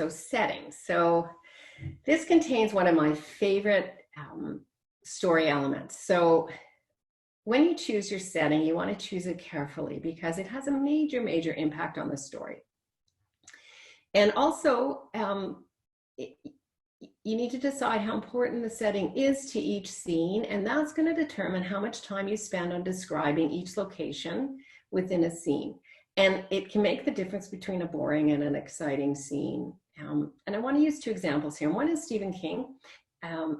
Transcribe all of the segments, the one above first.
So settings. So this contains one of my favorite story elements. So when you choose your setting, you want to choose it carefully because it has a major, major impact on the story. And also, you need to decide how important the setting is to each scene, and that's going to determine how much time you spend on describing each location within a scene. And it can make the difference between a boring and an exciting scene. And I want to use two examples here. One is Stephen King.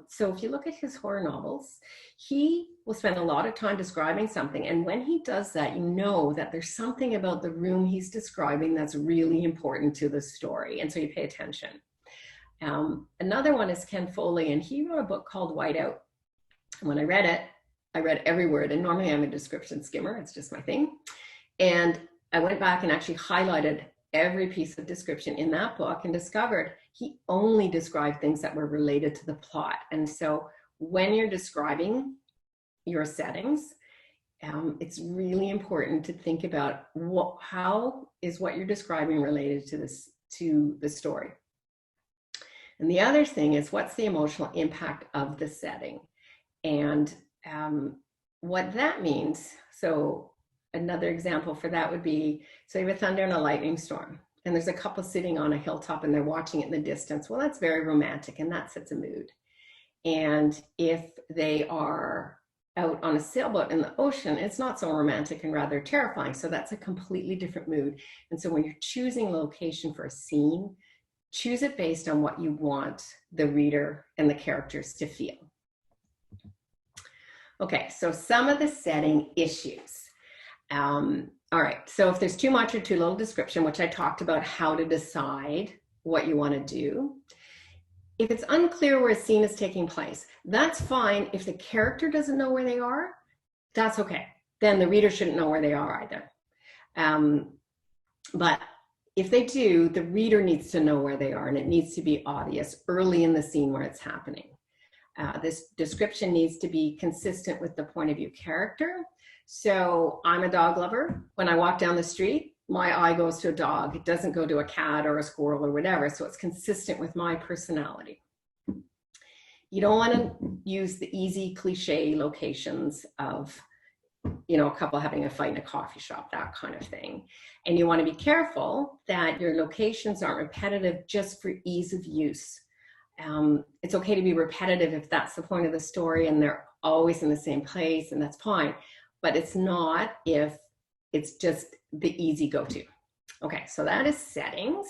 So if you look at his horror novels, he will spend a lot of time describing something. And when he does that, you know that there's something about the room he's describing that's really important to the story. And so you pay attention. Another one is Ken Foley, and he wrote a book called Whiteout. And when I read it, I read every word. And normally I'm a description skimmer. It's just my thing. And I went back and actually highlighted every piece of description in that book and discovered he only described things that were related to the plot. And so when you're describing your settings, it's really important to think about how is what you're describing related to the story. And the other thing is, what's the emotional impact of the setting? And what that means, so another example for that would be, so you have a thunder and a lightning storm, and there's a couple sitting on a hilltop and they're watching it in the distance. Well, that's very romantic and that sets a mood. And if they are out on a sailboat in the ocean, it's not so romantic and rather terrifying. So that's a completely different mood. And so when you're choosing a location for a scene, choose it based on what you want the reader and the characters to feel. Okay, so some of the setting issues. All right, so if there's too much or too little description, which I talked about how to decide what you want to do. If it's unclear where a scene is taking place, that's fine. If the character doesn't know where they are, that's okay. Then the reader shouldn't know where they are either. But if they do, the reader needs to know where they are, and it needs to be obvious early in the scene where it's happening. This description needs to be consistent with the point of view character. So I'm a dog lover. When I walk down the street, my eye goes to a dog. It doesn't go to a cat or a squirrel or whatever. So it's consistent with my personality. You don't want to use the easy cliche locations of, you know, a couple having a fight in a coffee shop, that kind of thing. And you want to be careful that your locations aren't repetitive just for ease of use. It's okay to be repetitive if that's the point of the story and they're always in the same place, and that's fine. But it's not if it's just the easy go-to. Okay, so that is settings.